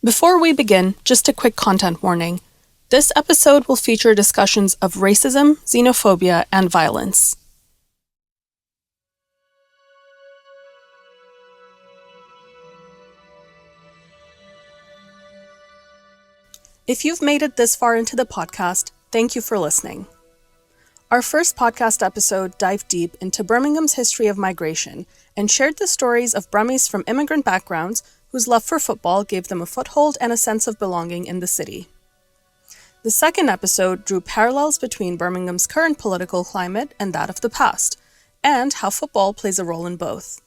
Before we begin, just a quick content warning. This episode will feature discussions of racism, xenophobia, and violence. If you've made it this far into the podcast, thank you for listening. Our first podcast episode dived deep into Birmingham's history of migration and shared the stories of Brummies from immigrant backgrounds whose love for football gave them a foothold and a sense of belonging in the city. The second episode drew parallels between Birmingham's current political climate and that of the past, and how football plays a role in both.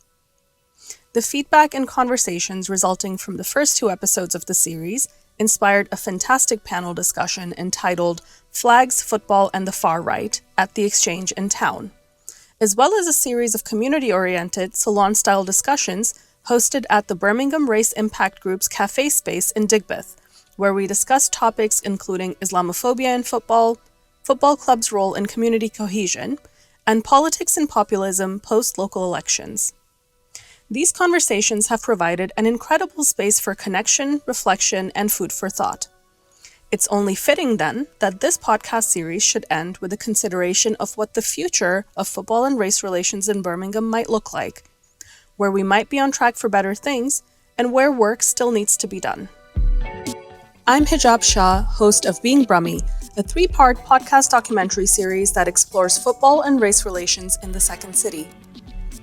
The feedback and conversations resulting from the first two episodes of the series inspired a fantastic panel discussion entitled Flags, Football, and the Far Right at the Exchange in Town, as well as a series of community-oriented salon-style discussions hosted at the Birmingham Race Impact Group's cafe space in Digbeth, where we discussed topics including Islamophobia in football, football clubs' role in community cohesion, and politics and populism post-local elections. These conversations have provided an incredible space for connection, reflection, and food for thought. It's only fitting, then, that this podcast series should end with a consideration of what the future of football and race relations in Birmingham might look like, where we might be on track for better things, and where work still needs to be done. I'm Hijab Shah, host of Being Brummie, a 3-part podcast documentary series that explores football and race relations in the Second City.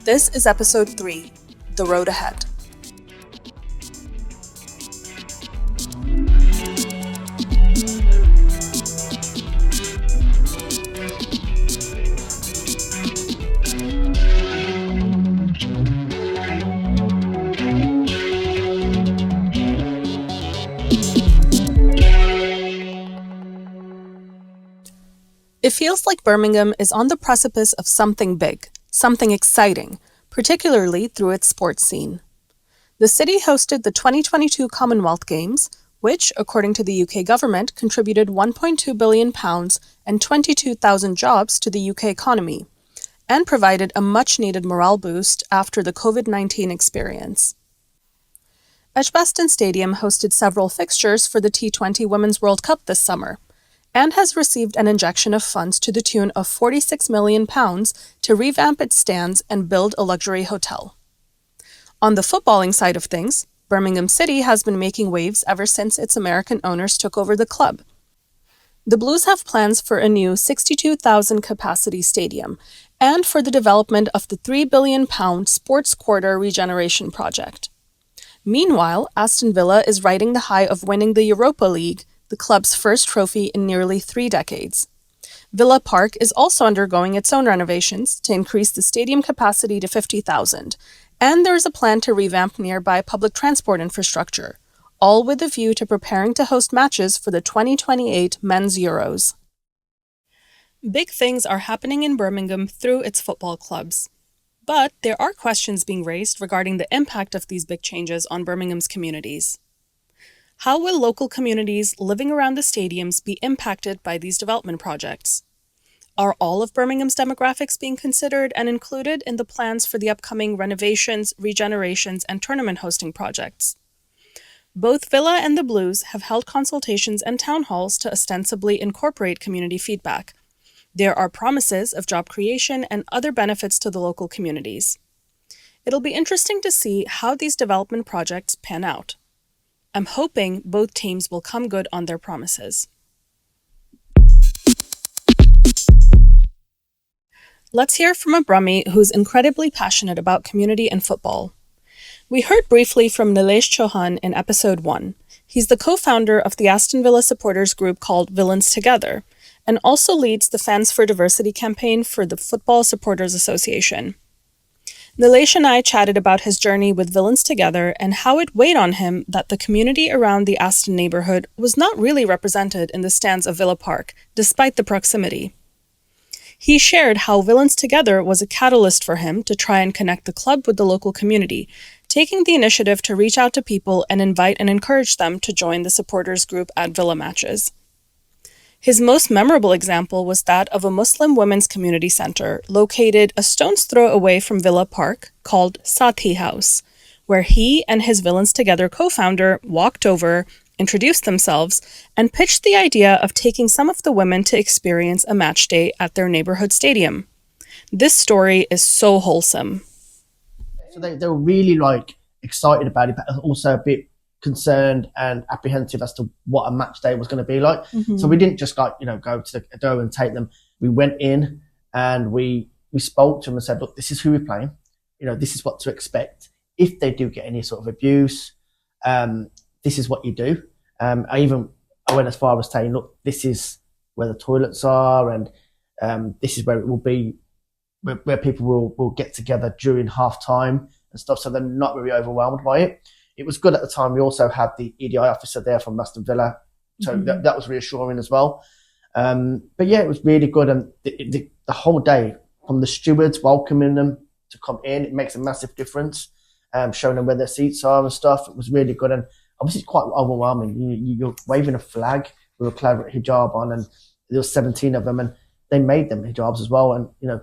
This is episode 3, The Road Ahead. It feels like Birmingham is on the precipice of something big, something exciting, particularly through its sports scene. The city hosted the 2022 Commonwealth Games, which, according to the UK government, contributed £1.2 billion and 22,000 jobs to the UK economy, and provided a much-needed morale boost after the COVID-19 experience. Edgbaston Stadium hosted several fixtures for the T20 Women's World Cup this summer, and has received an injection of funds to the tune of £46 million to revamp its stands and build a luxury hotel. On the footballing side of things, Birmingham City has been making waves ever since its American owners took over the club. The Blues have plans for a new 62,000 capacity stadium and for the development of the £3 billion Sports Quarter regeneration project. Meanwhile, Aston Villa is riding the high of winning the Europa League, the club's first trophy in nearly 3 decades. Villa Park is also undergoing its own renovations to increase the stadium capacity to 50,000, and there is a plan to revamp nearby public transport infrastructure, all with a view to preparing to host matches for the 2028 Men's Euros. Big things are happening in Birmingham through its football clubs. But there are questions being raised regarding the impact of these big changes on Birmingham's communities. How will local communities living around the stadiums be impacted by these development projects? Are all of Birmingham's demographics being considered and included in the plans for the upcoming renovations, regenerations, and tournament hosting projects? Both Villa and the Blues have held consultations and town halls to ostensibly incorporate community feedback. There are promises of job creation and other benefits to the local communities. It'll be interesting to see how these development projects pan out. I'm hoping both teams will come good on their promises. Let's hear from a Brummie who's incredibly passionate about community and football. We heard briefly from Nilesh Chauhan in episode 1. He's the co-founder of the Aston Villa supporters group called Villans Together, and also leads the Fans for Diversity campaign for the Football Supporters Association. Nilesh and I chatted about his journey with Villans Together and how it weighed on him that the community around the Aston neighborhood was not really represented in the stands of Villa Park, despite the proximity. He shared how Villans Together was a catalyst for him to try and connect the club with the local community, taking the initiative to reach out to people and invite and encourage them to join the supporters group at Villa matches. His most memorable example was that of a Muslim women's community center located a stone's throw away from Villa Park called Sathi House, where he and his Villans Together co-founder walked over, introduced themselves, and pitched the idea of taking some of the women to experience a match day at their neighborhood stadium. This story is so wholesome. So they were really excited about it, but also a bit concerned and apprehensive as to what a match day was going to be like. Mm-hmm. So we didn't just go to the door and take them. We went in and we spoke to them and said, look, this is who we're playing. This is what to expect. If they do get any sort of abuse, this is what you do. I went as far as saying, look, this is where the toilets are, and this is where it will be, where people will get together during half time and stuff, so they're not really overwhelmed by it. It was good at the time. We also had the EDI officer there from Aston Villa, so mm-hmm. that was reassuring as well. But yeah, it was really good, and the whole day, from the stewards welcoming them to come in, it makes a massive difference. Showing them where their seats are and stuff. It was really good, and obviously it's quite overwhelming. You're waving a flag with a hijab on, and there were 17 of them, and they made them hijabs as well. And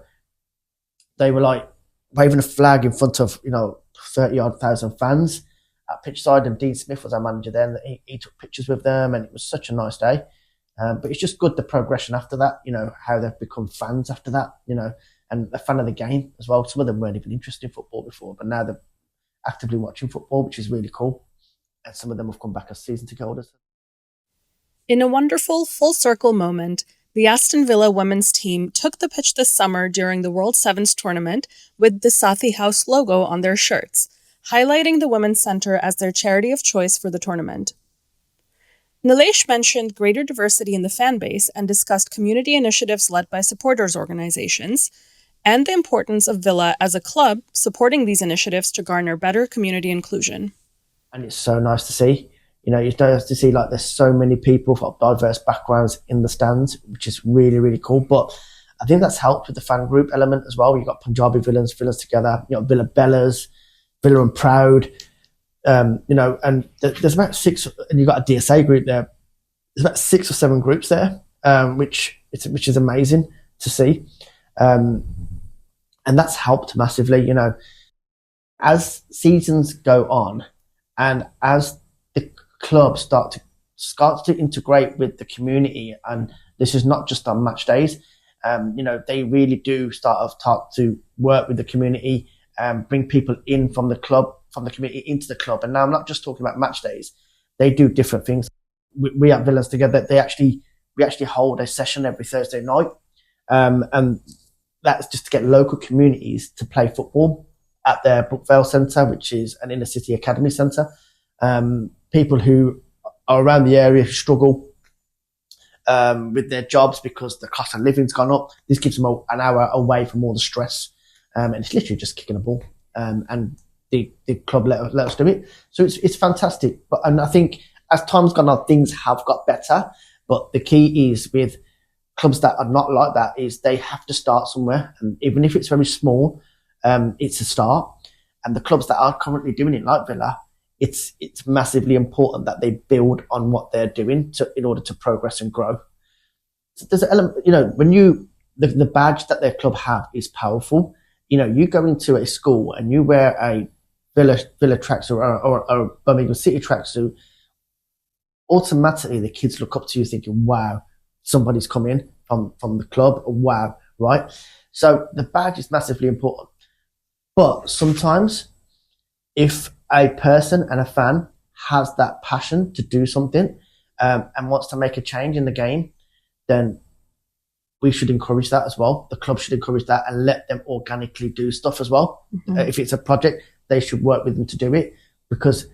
they were waving a flag in front of 30,000 fans at pitchside, and Dean Smith was our manager then. He took pictures with them, and it was such a nice day. But it's just good, the progression after that. How they've become fans after that. And a fan of the game as well. Some of them weren't even interested in football before, but now they're actively watching football, which is really cool. And some of them have come back as season ticket holders. In a wonderful full circle moment, the Aston Villa women's team took the pitch this summer during the World Sevens tournament with the Sathi House logo on their shirts, highlighting the Women's Centre as their charity of choice for the tournament. Nilesh mentioned greater diversity in the fan base and discussed community initiatives led by supporters organizations, and the importance of Villa as a club supporting these initiatives to garner better community inclusion. And it's so nice to see. It's nice to see there's so many people from diverse backgrounds in the stands, which is really, really cool. But I think that's helped with the fan group element as well. You've got Punjabi Villans Together, Villa Bellas, Villa and Proud, and there's about 6, and you've got a DSA group there. There's about 6 or 7 groups there, which is amazing to see. And that's helped massively, as seasons go on and as the club starts to integrate with the community, and this is not just on match days, they really do start to work with the community, bring people in from the community into the club. And now I'm not just talking about match days. They do different things. We at Villans Together, we actually hold a session every Thursday night, and that's just to get local communities to play football at their Brookvale Centre, which is an inner city academy centre. People who are around the area who struggle with their jobs because the cost of living's gone up. This gives them an hour away from all the stress, and it's literally just kicking a ball. And the club let us do it, so it's fantastic. And I think as time's gone on, things have got better. But the key is with clubs that are not like that is they have to start somewhere, and even if it's very small, it's a start. And the clubs that are currently doing it, like Villa, it's massively important that they build on what they're doing in order to progress and grow. So there's an element, when the badge that their club have is powerful. You go into a school and you wear a Villa tracksuit or a Birmingham City tracksuit, automatically the kids look up to you thinking, wow, somebody's come in from the club. Wow, right? So the badge is massively important. But sometimes if a person and a fan has that passion to do something and wants to make a change in the game, then we should encourage that as well. The club should encourage that and let them organically do stuff as well. Mm-hmm. If it's a project, they should work with them to do it, because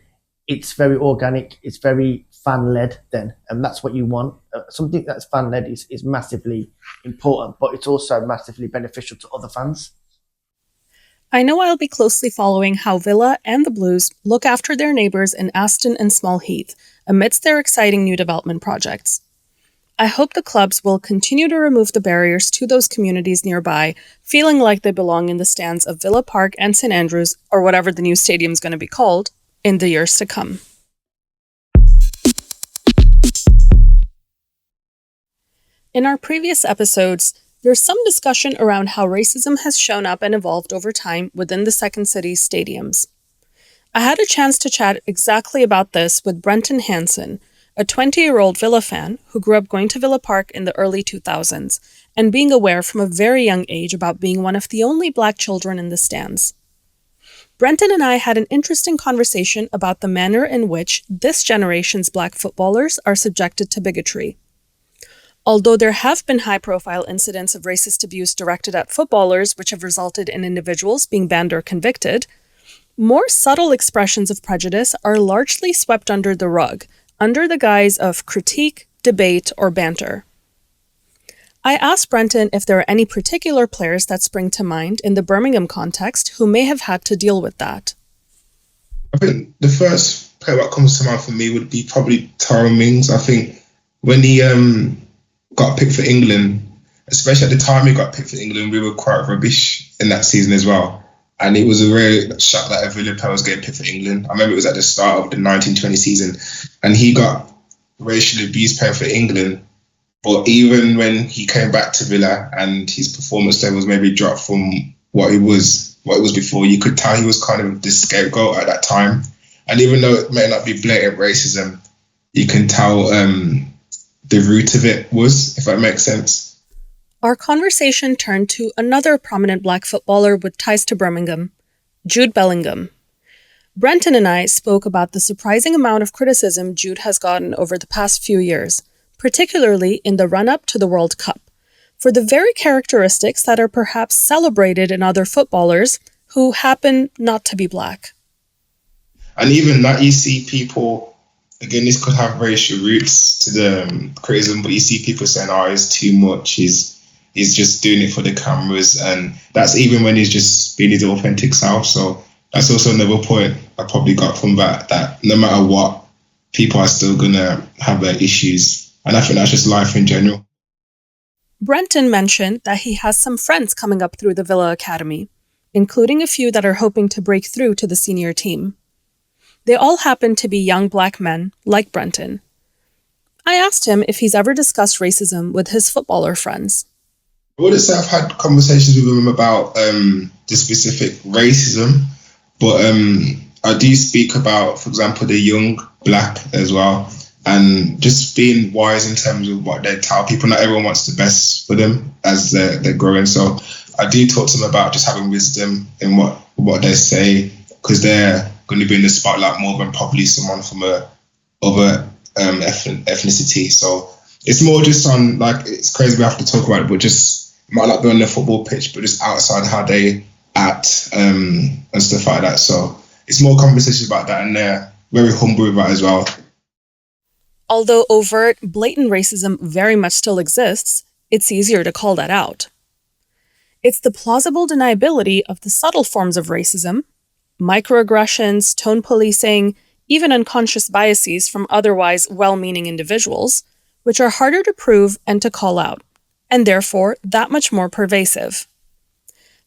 it's very organic, it's very fan-led then, and that's what you want. Something that's fan-led is massively important, but it's also massively beneficial to other fans. I know I'll be closely following how Villa and the Blues look after their neighbours in Aston and Small Heath amidst their exciting new development projects. I hope the clubs will continue to remove the barriers to those communities nearby, feeling like they belong in the stands of Villa Park and St Andrews, or whatever the new stadium's going to be called, in the years to come. In our previous episodes, there's some discussion around how racism has shown up and evolved over time within the Second City's stadiums. I had a chance to chat exactly about this with Brenton Hanson, a 20-year-old Villa fan who grew up going to Villa Park in the early 2000s and being aware from a very young age about being one of the only Black children in the stands. Brenton and I had an interesting conversation about the manner in which this generation's Black footballers are subjected to bigotry. Although there have been high-profile incidents of racist abuse directed at footballers which have resulted in individuals being banned or convicted, more subtle expressions of prejudice are largely swept under the rug, under the guise of critique, debate, or banter. I asked Brenton if there are any particular players that spring to mind in the Birmingham context who may have had to deal with that. I think the first player that comes to mind for me would be probably Tyrone Mings. I think when he got picked for England, especially at the time he got picked for England, we were quite rubbish in that season as well. And it was a real shock that a Villa player was getting picked for England. I remember it was at the start of the 1920 season, and he got racial abuse playing for England. But even when he came back to Villa and his performance levels maybe dropped from what it was before, you could tell he was kind of the scapegoat at that time. And even though it may not be blatant racism, you can tell the root of it was, if that makes sense. Our conversation turned to another prominent Black footballer with ties to Birmingham, Jude Bellingham. Brenton and I spoke about the surprising amount of criticism Jude has gotten over the past few years, particularly in the run-up to the World Cup, for the very characteristics that are perhaps celebrated in other footballers who happen not to be Black. And even that, you see people, again, this could have racial roots to the criticism, but you see people saying, oh, it's too much, he's just doing it for the cameras, and that's even when he's just being his authentic self. So that's also another point I probably got from that no matter what, people are still going to have their issues. And I think that's just life in general. Brenton mentioned that he has some friends coming up through the Villa Academy, including a few that are hoping to break through to the senior team. They all happen to be young Black men, like Brenton. I asked him if he's ever discussed racism with his footballer friends. I wouldn't say I've had conversations with them about the specific racism, but I do speak about, for example, the young Black as well, and just being wise in terms of what they tell people. Not everyone wants the best for them as they're growing. So I do talk to them about just having wisdom in what they say, because they're going to be in the spotlight more than probably someone from other ethnicity. So it's more just on, like, it's crazy we have to talk about it, but just might not be on the football pitch, but just outside how they act and stuff like that. So it's more conversations about that, and they're very humble about it as well. Although overt, blatant racism very much still exists, it's easier to call that out. It's the plausible deniability of the subtle forms of racism, microaggressions, tone policing, even unconscious biases from otherwise well-meaning individuals, which are harder to prove and to call out, and therefore that much more pervasive.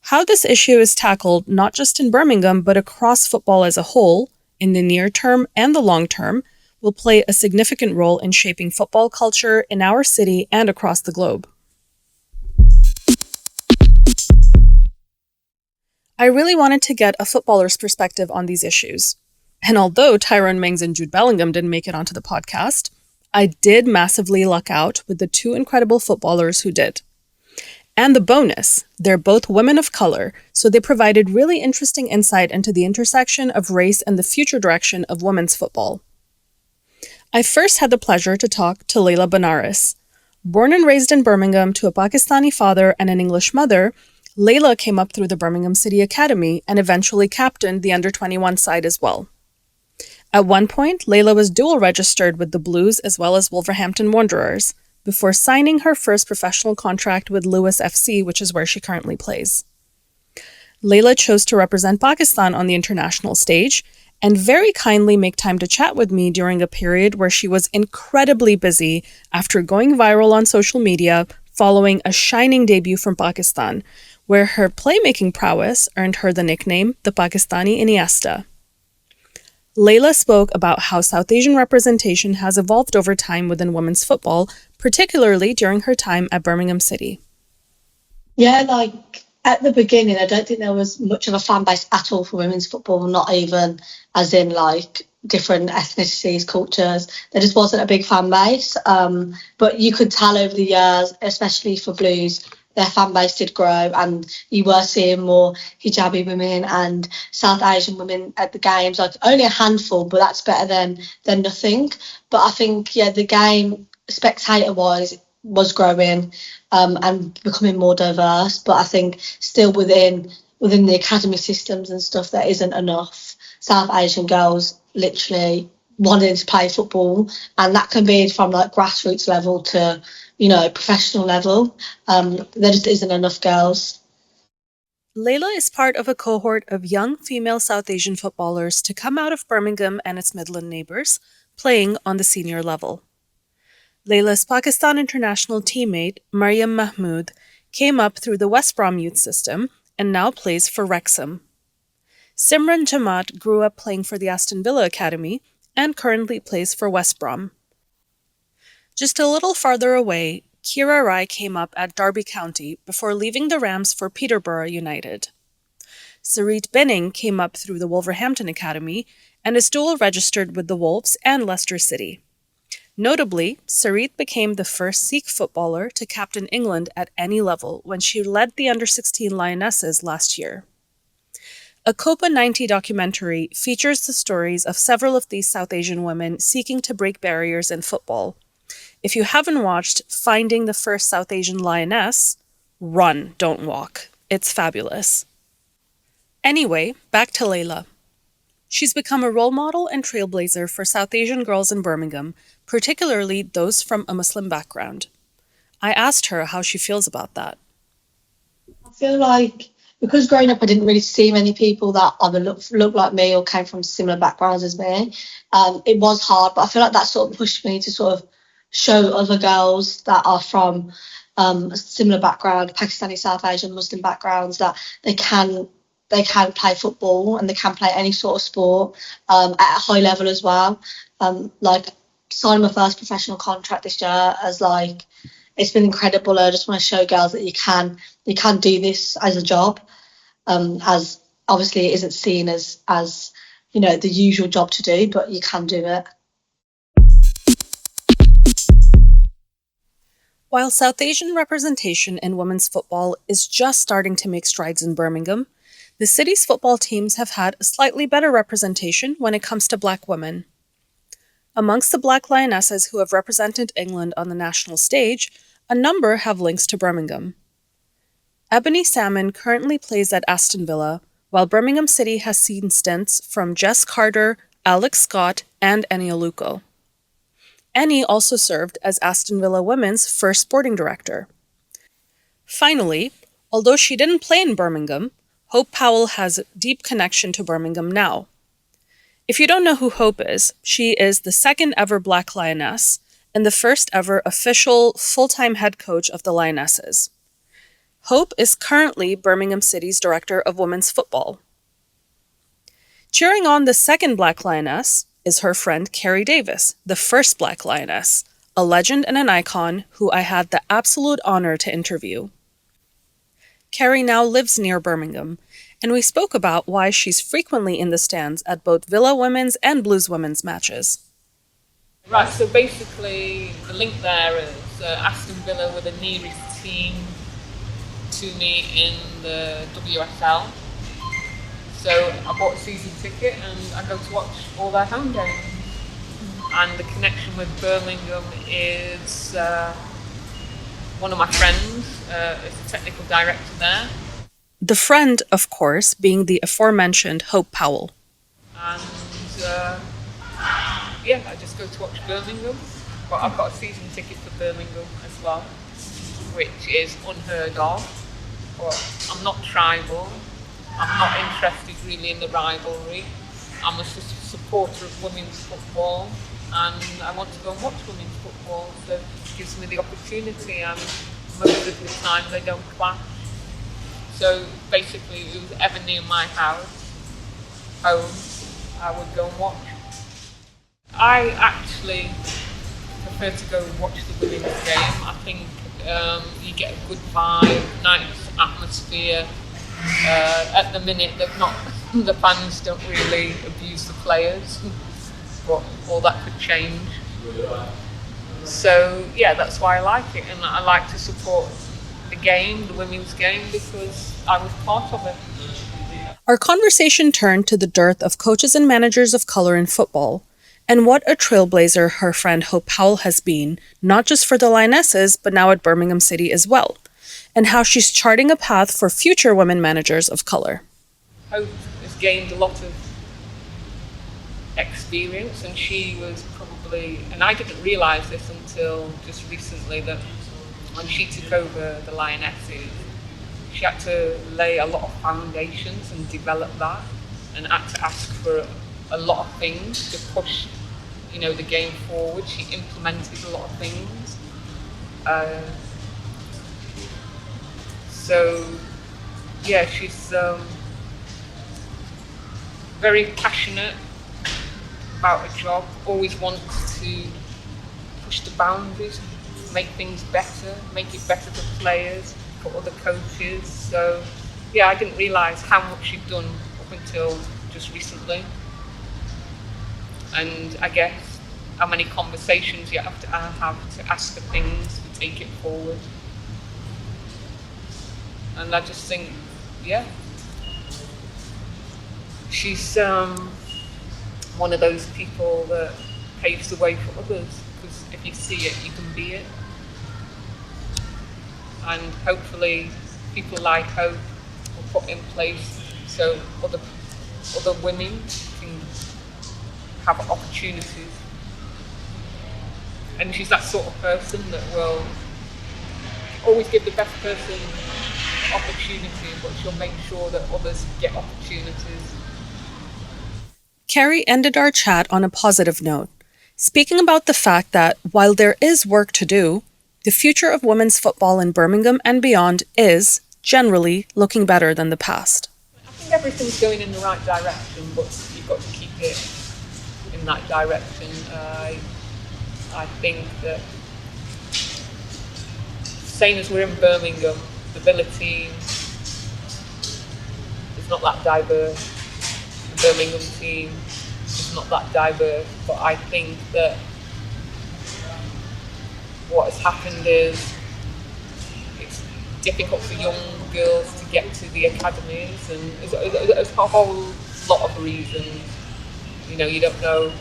How this issue is tackled not just in Birmingham but across football as a whole, in the near term and the long term, will play a significant role in shaping football culture in our city and across the globe. I really wanted to get a footballer's perspective on these issues. And although Tyrone Mings and Jude Bellingham didn't make it onto the podcast, I did massively luck out with the two incredible footballers who did. And the bonus, they're both women of color, so they provided really interesting insight into the intersection of race and the future direction of women's football. I first had the pleasure to talk to Layla Benares. Born and raised in Birmingham to a Pakistani father and an English mother, Layla came up through the Birmingham City Academy and eventually captained the under-21 side as well. At one point, Layla was dual registered with the Blues as well as Wolverhampton Wanderers, before signing her first professional contract with Lewis FC, which is where she currently plays. Layla chose to represent Pakistan on the international stage and very kindly make time to chat with me during a period where she was incredibly busy after going viral on social media following a shining debut from Pakistan, where her playmaking prowess earned her the nickname the Pakistani Iniesta. Layla spoke about how South Asian representation has evolved over time within women's football, particularly during her time at Birmingham City. Yeah, like At the beginning, I don't think there was much of a fan base at all for women's football, not even as in like different ethnicities, cultures. There just wasn't a big fan base. But you could tell over the years, especially for Blues, their fan base did grow, and you were seeing more hijabi women and South Asian women at the games. Like only a handful, but that's better than nothing. But I think the game spectator wise was growing and becoming more diverse. But I think still within the academy systems and stuff, there isn't enough South Asian girls literally wanting to play football, and that can be from like grassroots level to professional level. There just isn't enough girls. Layla is part of a cohort of young female South Asian footballers to come out of Birmingham and its Midland neighbours, playing on the senior level. Layla's Pakistan international teammate, Maryam Mahmood, came up through the West Brom youth system and now plays for Wrexham. Simran Jamaat grew up playing for the Aston Villa Academy and currently plays for West Brom. Just a little farther away, Kira Rai came up at Derby County before leaving the Rams for Peterborough United. Sarit Benning came up through the Wolverhampton Academy and is dual registered with the Wolves and Leicester City. Notably, Sarit became the first Sikh footballer to captain England at any level when she led the under-16 Lionesses last year. A Copa 90 documentary features the stories of several of these South Asian women seeking to break barriers in football. If you haven't watched Finding the First South Asian Lioness, run, don't walk. It's fabulous. Anyway, back to Layla. She's become a role model and trailblazer for South Asian girls in Birmingham, particularly those from a Muslim background. I asked her how she feels about that. I feel like because growing up I didn't really see many people that either looked like me or came from similar backgrounds as me. It was hard, but I feel like that sort of pushed me to sort of show other girls that are from a similar background, Pakistani, South Asian, Muslim backgrounds, that they can play football and they can play any sort of sport at a high level as well. Like signing my first professional contract this year, as like it's been incredible. I just want to show girls that you can do this as a job, as obviously it isn't seen as the usual job to do, but you can do it. While South Asian representation in women's football is just starting to make strides in Birmingham, the city's football teams have had a slightly better representation when it comes to Black women. Amongst the Black Lionesses who have represented England on the national stage, a number have links to Birmingham. Ebony Salmon currently plays at Aston Villa, while Birmingham City has seen stints from Jess Carter, Alex Scott, and Eni Aluko. Eni also served as Aston Villa Women's first sporting director. Finally, although she didn't play in Birmingham, Hope Powell has a deep connection to Birmingham now. If you don't know who Hope is, she is the second ever Black Lioness and the first ever official full-time head coach of the Lionesses. Hope is currently Birmingham City's Director of Women's Football. Cheering on the second Black Lioness is her friend Carrie Davis, the first Black Lioness, a legend and an icon who I had the absolute honor to interview. Carrie now lives near Birmingham, and we spoke about why she's frequently in the stands at both Villa Women's and Blues Women's matches. Right, so basically the link there is Aston Villa were the nearest team to me in the WSL. So I bought a season ticket and I go to watch all their home games. And the connection with Birmingham is one of my friends is the technical director there. The friend, of course, being the aforementioned Hope Powell. And I just go to watch Birmingham. But I've got a season ticket for Birmingham as well, which is unheard of. But I'm not tribal. I'm not interested really in the rivalry. I'm a supporter of women's football and I want to go and watch women's football, so it gives me the opportunity, and most of the time they don't clash. So basically if it was ever near my home, I would go and watch. I actually prefer to go and watch the women's game. I think you get a good vibe, atmosphere. At the minute, they've not. The fans don't really abuse the players, but all that could change. So yeah, that's why I like it, and I like to support the game, the women's game, because I was part of it. Our conversation turned to the dearth of coaches and managers of color in football, and what a trailblazer her friend Hope Powell has been, not just for the Lionesses, but now at Birmingham City as well, and how she's charting a path for future women managers of color. Hope has gained a lot of experience, and she was probably, and I didn't realise this until just recently, that when she took over the Lionesses, she had to lay a lot of foundations and develop that, and had to ask for a lot of things to push, the game forward. She implemented a lot of things. So yeah, she's very passionate about a job, always wants to push the boundaries, make things better, make it better for players, for other coaches. So yeah, I didn't realise how much she'd done up until just recently. And I guess how many conversations you have to ask for things, to take it forward. And I just think, yeah, she's one of those people that paves the way for others, because if you see it, you can be it. And hopefully people like Hope will put in place so other women can have opportunities. And she's that sort of person that will always give the best person opportunity, but she'll make sure that others get opportunities. Carrie ended our chat on a positive note, speaking about the fact that while there is work to do, the future of women's football in Birmingham and beyond is, generally, looking better than the past. I think everything's going in the right direction, but you've got to keep it in that direction. I think that, same as we're in Birmingham, the Villa team is not that diverse. The Birmingham team is not that diverse, but I think that what has happened is it's difficult for young girls to get to the academies, and there's a whole lot of reasons. You don't know.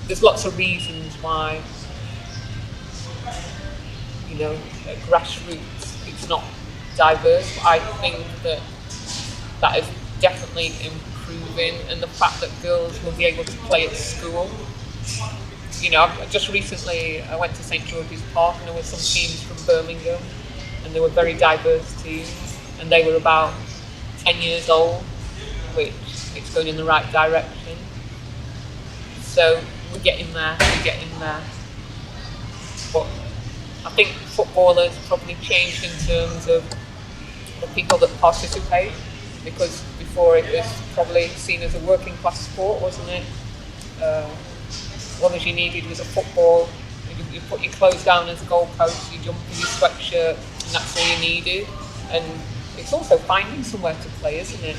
There's lots of reasons why, at grassroots it's not diverse. But I think that is definitely improving, and the fact that girls will be able to play at school. Just recently I went to St George's Park, and there were some teams from Birmingham, and they were very diverse teams, and they were about 10 years old, which it's going in the right direction. So we're getting there. But I think footballers probably changed in terms of the people that participate, because before it was probably seen as a working class sport, wasn't it? All you needed was a football. You put your clothes down as a goalpost, you jump in your sweatshirt, and that's all you needed. And it's also finding somewhere to play, isn't it?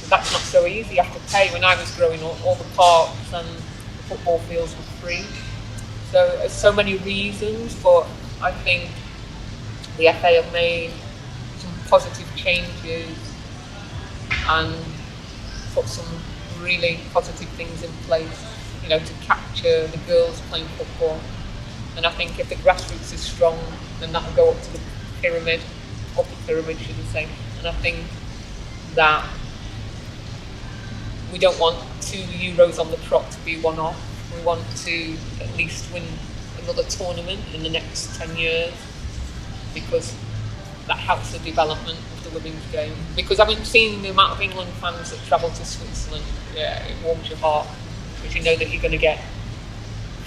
That's not so easy. You have to pay. When I was growing up, all the parks and the football fields were free. So there's so many reasons, but I think the FA have made some positive changes and put some really positive things in place, to capture the girls playing football. And I think if the grassroots is strong, then that will go up to the pyramid, upper pyramid, should I say. And I think that we don't want 2 Euros on the trot to be one off. We want to at least win another tournament in the next 10 years, because that helps the development of the women's game. Because I've been seeing the amount of England fans that travel to Switzerland, it warms your heart, because you know that you're going to get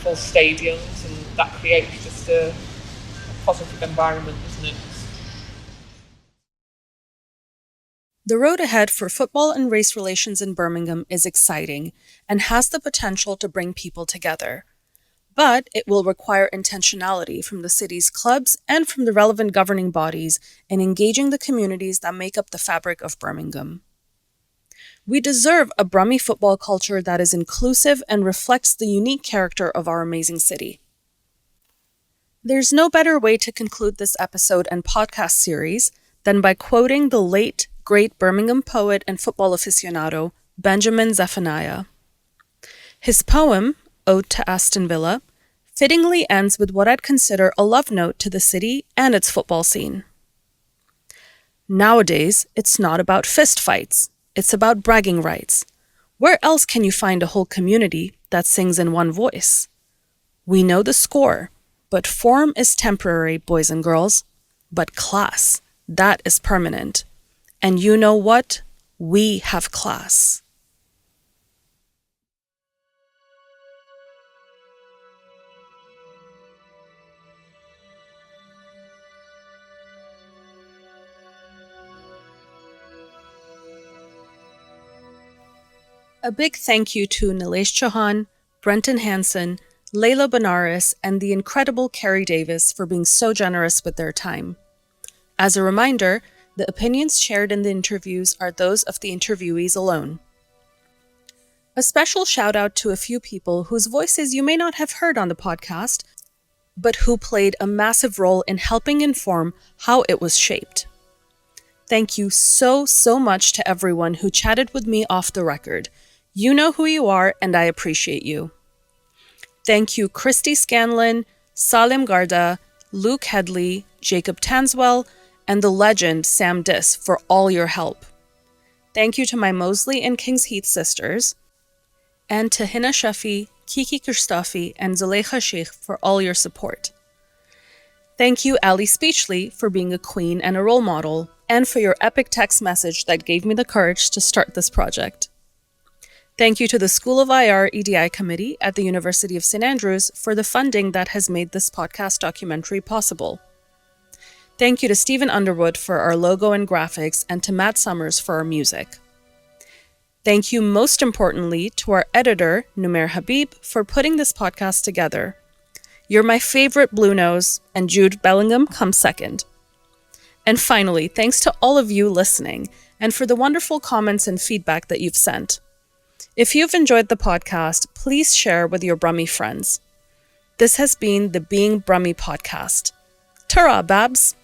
full stadiums, and that creates just a positive environment, isn't it? The road ahead for football and race relations in Birmingham is exciting and has the potential to bring people together. But it will require intentionality from the city's clubs and from the relevant governing bodies in engaging the communities that make up the fabric of Birmingham. We deserve a Brummie football culture that is inclusive and reflects the unique character of our amazing city. There's no better way to conclude this episode and podcast series than by quoting the late, great Birmingham poet and football aficionado, Benjamin Zephaniah. His poem, Ode to Aston Villa, fittingly ends with what I'd consider a love note to the city and its football scene. Nowadays, it's not about fistfights. It's about bragging rights. Where else can you find a whole community that sings in one voice? We know the score, but form is temporary, boys and girls. But class, that is permanent. And you know what? We have class. A big thank you to Nilesh Chauhan, Brenton Hanson, Layla Benares, and the incredible Carrie Davis for being so generous with their time. As a reminder, the opinions shared in the interviews are those of the interviewees alone. A special shout out to a few people whose voices you may not have heard on the podcast, but who played a massive role in helping inform how it was shaped. Thank you so much to everyone who chatted with me off the record. You know who you are, and I appreciate you. Thank you Christy Scanlon, Salim Garda, Luke Headley, Jacob Tanswell, and the legend Sam Diss for all your help. Thank you to my Mosley and Kings Heath sisters, and to Hina Shafi, Kiki Kirstafi, and Zulekha Sheikh for all your support. Thank you Ali Speechley for being a queen and a role model, and for your epic text message that gave me the courage to start this project. Thank you to the School of IR EDI Committee at the University of St. Andrews for the funding that has made this podcast documentary possible. Thank you to Stephen Underwood for our logo and graphics, and to Matt Summers for our music. Thank you most importantly to our editor, Numair Habib, for putting this podcast together. You're my favorite Blue Nose, and Jude Bellingham comes second. And finally, thanks to all of you listening, and for the wonderful comments and feedback that you've sent. If you've enjoyed the podcast, please share with your Brummie friends. This has been the Being Brummie podcast. Ta-ra, Babs!